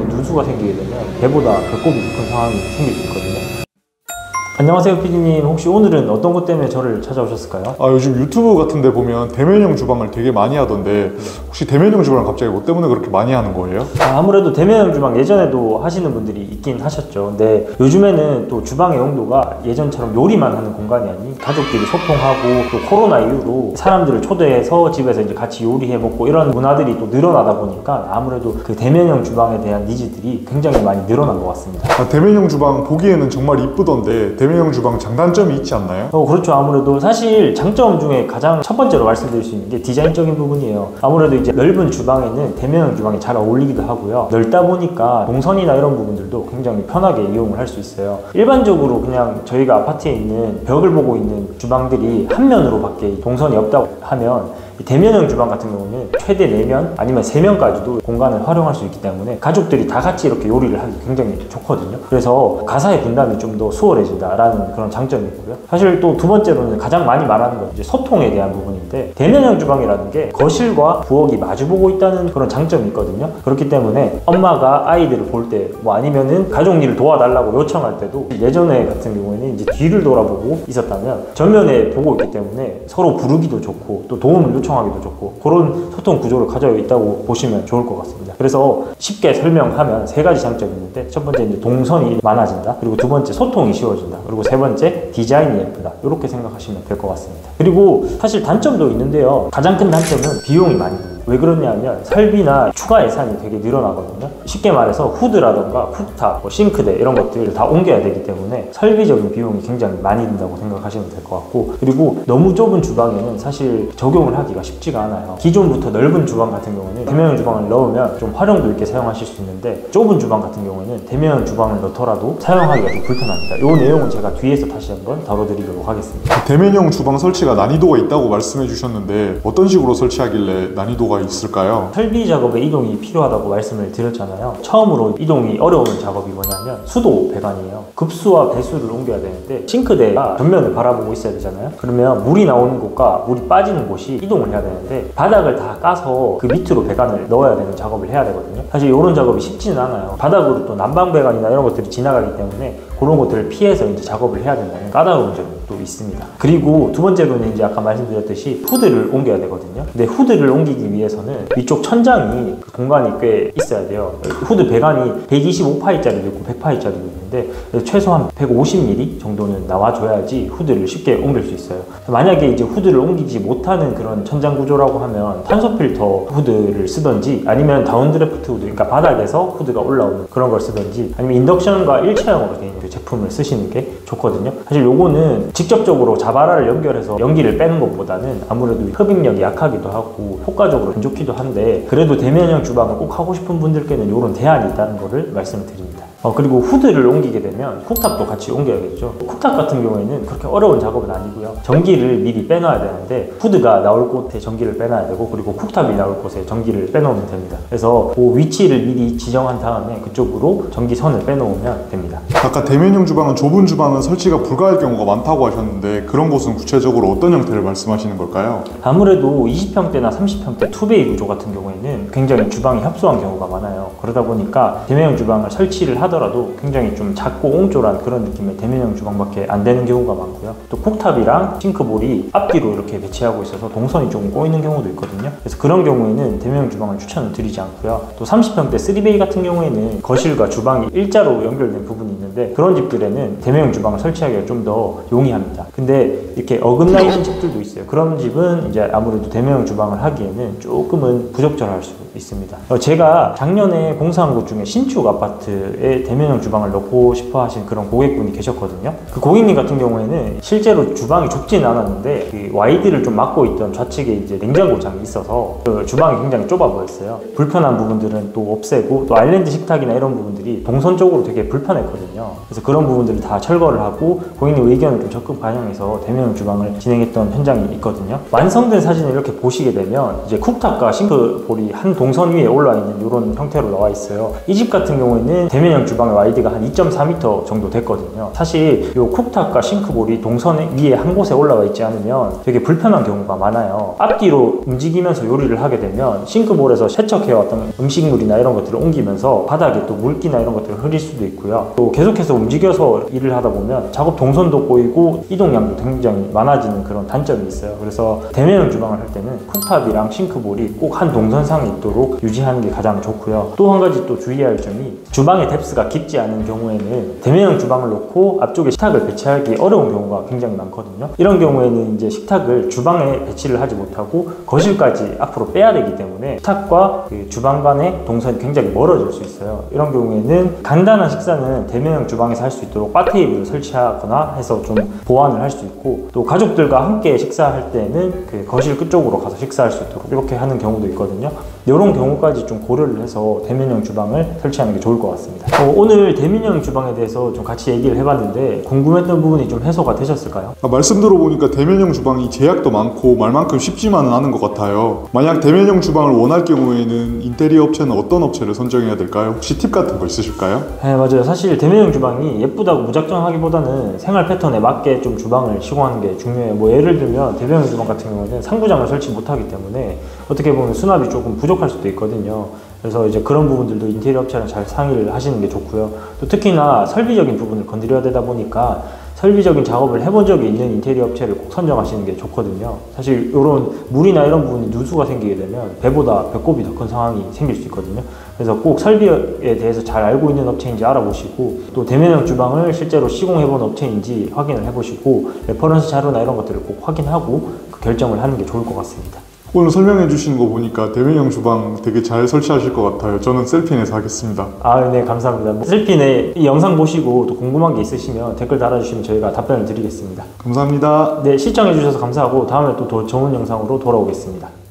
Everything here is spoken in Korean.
누수가 생기게 되면 배보다 배꼽이 더 큰 상황이 생길 수 있거든요. 안녕하세요 PD님, 혹시 오늘은 어떤 것 때문에 저를 찾아오셨을까요? 요즘 유튜브 같은 데 보면 대면형 주방을 되게 많이 하던데 혹시 대면형 주방을 갑자기 뭐 때문에 그렇게 많이 하는 거예요? 아무래도 대면형 주방 예전에도 하시는 분들이 있긴 하셨죠. 근데 요즘에는 또 주방의 용도가 예전처럼 요리만 하는 공간이 아닌 가족끼리 소통하고, 또 코로나 이후로 사람들을 초대해서 집에서 이제 같이 요리해 먹고 이런 문화들이 또 늘어나다 보니까 아무래도 그 대면형 주방에 대한 니즈들이 굉장히 많이 늘어난 것 같습니다. 대면형 주방 보기에는 정말 이쁘던데 대면형 주방 장단점이 있지 않나요? 그렇죠. 아무래도 사실 장점 중에 가장 첫 번째로 말씀드릴 수 있는 게 디자인적인 부분이에요. 아무래도 이제 넓은 주방에는 대면형 주방이 잘 어울리기도 하고요. 넓다 보니까 동선이나 이런 부분들도 굉장히 편하게 이용을 할 수 있어요. 일반적으로 그냥 저희가 아파트에 있는 벽을 보고 있는 주방들이 한 면으로밖에 동선이 없다고 하면, 대면형 주방 같은 경우는 최대 4면 아니면 3면까지도 공간을 활용할 수 있기 때문에 가족들이 다 같이 이렇게 요리를 하기 굉장히 좋거든요. 그래서 가사의 분담이 좀 더 수월해진다라는 그런 장점이 있고요. 사실 또 두 번째로는 가장 많이 말하는 건 이제 소통에 대한 부분인데, 대면형 주방이라는 게 거실과 부엌이 마주보고 있다는 그런 장점이 있거든요. 그렇기 때문에 엄마가 아이들을 볼 때, 뭐 아니면은 가족 일을 도와달라고 요청할 때도 예전에 같은 경우에는 이제 뒤를 돌아보고 있었다면 전면에 보고 있기 때문에 서로 부르기도 좋고 또 도움을 요청하기도 좋고, 그런 소통 구조를 가지고 있다고 보시면 좋을 것 같습니다. 그래서 쉽게 설명하면 3가지 장점이 있는데, 첫 번째 이제 동선이 많아진다, 그리고 두 번째 소통이 쉬워진다, 그리고 세 번째 디자인이 예쁘다, 이렇게 생각하시면 될 것 같습니다. 그리고 사실 단점도 있는데요. 가장 큰 단점은 비용이 많이 듭니다. 왜 그러냐면 설비나 추가 예산이 되게 늘어나거든요. 쉽게 말해서 후드라던가 쿡탑, 싱크대 이런 것들을 다 옮겨야 되기 때문에 설비적인 비용이 굉장히 많이 든다고 생각하시면 될 것 같고, 그리고 너무 좁은 주방에는 사실 적용을 하기가 쉽지가 않아요. 기존부터 넓은 주방 같은 경우는 대면형 주방을 넣으면 좀 활용도 있게 사용하실 수 있는데, 좁은 주방 같은 경우에는 대면형 주방을 넣더라도 사용하기가 좀 불편합니다. 이 내용은 제가 뒤에서 다시 한번 다뤄드리도록 하겠습니다. 대면형 주방 설치가 난이도가 있다고 말씀해 주셨는데 어떤 식으로 설치하길래 난이도가 있을까요? 설비 작업에 이동이 필요하다고 말씀을 드렸잖아요. 처음으로 이동이 어려운 작업이 뭐냐면 수도 배관이에요. 급수와 배수를 옮겨야 되는데, 싱크대가 전면을 바라보고 있어야 되잖아요. 그러면 물이 나오는 곳과 물이 빠지는 곳이 이동을 해야 되는데, 바닥을 다 까서 그 밑으로 배관을 넣어야 되는 작업을 해야 되거든요. 사실 이런 작업이 쉽지는 않아요. 바닥으로 또 난방 배관이나 이런 것들이 지나가기 때문에 그런 것들을 피해서 이제 작업을 해야 된다는 까다로운 점이 또 있습니다. 그리고 두 번째로는 이제 아까 말씀드렸듯이 후드를 옮겨야 되거든요. 근데 후드를 옮기기 위해서는 위쪽 천장이 공간이 꽤 있어야 돼요. 후드 배관이 125파이짜리도 있고 100파이짜리도 있는데 최소한 150mm 정도는 나와줘야지 후드를 쉽게 옮길 수 있어요. 만약에 이제 후드를 옮기지 못하는 그런 천장 구조라고 하면 탄소 필터 후드를 쓰던지, 아니면 다운드래프트 후드, 그러니까 바닥에서 후드가 올라오는 그런 걸 쓰던지, 아니면 인덕션과 일체형으로 되어 있는 그 제품을 쓰시는 게 좋거든요. 사실 요거는 직접적으로 자바라를 연결해서 연기를 빼는 것보다는 아무래도 흡입력이 약하기도 하고 효과적으로 안 좋기도 한데, 그래도 대면형 주방을 꼭 하고 싶은 분들께는 이런 대안이 있다는 것을 말씀을 드립니다. 그리고 후드를 옮기게 되면 쿡탑도 같이 옮겨야겠죠. 쿡탑 같은 경우에는 그렇게 어려운 작업은 아니고요. 전기를 미리 빼놔야 되는데, 후드가 나올 곳에 전기를 빼놔야 되고, 그리고 쿡탑이 나올 곳에 전기를 빼놓으면 됩니다. 그래서 그 위치를 미리 지정한 다음에 그쪽으로 전기선을 빼놓으면 됩니다. 아까 대면형 주방은 좁은 주방은 설치가 불가할 경우가 많다고 하셨는데, 그런 곳은 구체적으로 어떤 형태를 말씀하시는 걸까요? 아무래도 20평대나 30평대 투베이 구조 같은 경우에는 굉장히 주방이 협소한 경우가 많아요. 그러다 보니까 대면형 주방을 설치를 하더라도 굉장히 좀 작고 옹졸한 그런 느낌의 대면형 주방밖에 안 되는 경우가 많고요. 또 쿡탑이랑 싱크볼이 앞뒤로 이렇게 배치하고 있어서 동선이 조금 꼬이는 경우도 있거든요. 그래서 그런 경우에는 대면형 주방을 추천을 드리지 않고요. 또 30평대 3베이 같은 경우에는 거실과 주방이 일자로 연결된 부분이 있는데, 그런 집들에는 대면형 주방을 설치하기가 좀 더 용이합니다. 근데 이렇게 어긋나 있는 집들도 있어요. 그런 집은 이제 아무래도 대면형 주방을 하기에는 조금은 부적절할 수 있습니다. 제가 작년에 공사한 곳 중에 신축 아파트에 대면형 주방을 넣고 싶어 하신 그런 고객분이 계셨거든요. 그 고객님 같은 경우에는 실제로 주방이 좁지는 않았는데 그 와이드를 좀 막고 있던 좌측에 이제 냉장고장이 있어서 그 주방이 굉장히 좁아 보였어요. 불편한 부분들은 또 없애고, 또 아일랜드 식탁이나 이런 부분들이 동선 쪽으로 되게 불편했거든요. 있거든요. 그래서 그런 부분들을 다 철거를 하고 고객님 의견을 좀 적극 반영해서 대면형 주방을 진행했던 현장이 있거든요. 완성된 사진을 이렇게 보시게 되면 이제 쿡탑과 싱크볼이 한 동선 위에 올라와 있는 이런 형태로 나와 있어요. 이 집 같은 경우에는 대면형 주방의 와이드가 한 2.4m 정도 됐거든요. 사실 이 쿡탑과 싱크볼이 동선 위에 한 곳에 올라와 있지 않으면 되게 불편한 경우가 많아요. 앞뒤로 움직이면서 요리를 하게 되면 싱크볼에서 세척해왔던 음식물이나 이런 것들을 옮기면서 바닥에 또 물기나 이런 것들을 흐릴 수도 있고요. 또 계속해서 움직여서 일을 하다 보면 작업 동선도 꼬이고 이동량도 굉장히 많아지는 그런 단점이 있어요. 그래서 대면형 주방을 할 때는 쿡탑이랑 싱크볼이 꼭 한 동선상에 있도록 유지하는 게 가장 좋고요. 또 한 가지 또 주의해야 할 점이 주방의 뎁스가 깊지 않은 경우에는 대면형 주방을 놓고 앞쪽에 식탁을 배치하기 어려운 경우가 굉장히 많거든요. 이런 경우에는 이제 식탁을 주방에 배치를 하지 못하고 거실까지 앞으로 빼야 되기 때문에 식탁과 그 주방 간의 동선이 굉장히 멀어질 수 있어요. 이런 경우에는 간단한 식사는 대면형 주방에서 할 수 있도록 바 테이블을 설치하거나 해서 좀 보완을 할 수 있고, 또 가족들과 함께 식사할 때는 그 거실 끝쪽으로 가서 식사할 수 있도록 이렇게 하는 경우도 있거든요. 이런 경우까지 좀 고려를 해서 대면형 주방을 설치하는 게 좋을 것 같습니다. 오늘 대면형 주방에 대해서 좀 같이 얘기를 해봤는데 궁금했던 부분이 좀 해소가 되셨을까요? 말씀 들어보니까 대면형 주방이 제약도 많고 말만큼 쉽지만은 않은 것 같아요. 만약 대면형 주방을 원할 경우에는 인테리어 업체는 어떤 업체를 선정해야 될까요? 혹시 팁 같은 거 있으실까요? 네, 맞아요. 사실 대면형 주방이 예쁘다고 무작정 하기보다는 생활 패턴에 맞게 좀 주방을 시공하는 게 중요해요. 뭐 예를 들면 대면형 주방 같은 경우는 상부장을 설치 못하기 때문에 어떻게 보면 수납이 조금 부족할 수도 있거든요. 그래서 이제 그런 부분들도 인테리어 업체랑 잘 상의를 하시는 게 좋고요. 또 특히나 설비적인 부분을 건드려야 되다 보니까 설비적인 작업을 해본 적이 있는 인테리어 업체를 꼭 선정하시는 게 좋거든요. 사실 이런 물이나 이런 부분이 누수가 생기게 되면 배보다 배꼽이 더 큰 상황이 생길 수 있거든요. 그래서 꼭 설비에 대해서 잘 알고 있는 업체인지 알아보시고, 또 대면형 주방을 실제로 시공해본 업체인지 확인을 해보시고 레퍼런스 자료나 이런 것들을 꼭 확인하고 그 결정을 하는 게 좋을 것 같습니다. 오늘 설명해 주시는 거 보니까 대면형 주방 되게 잘 설치하실 것 같아요. 저는 셀핀에서 하겠습니다. 네, 감사합니다. 셀핀에 이 영상 보시고 또 궁금한 게 있으시면 댓글 달아주시면 저희가 답변을 드리겠습니다. 감사합니다. 네, 시청해 주셔서 감사하고 다음에 또 더 좋은 영상으로 돌아오겠습니다.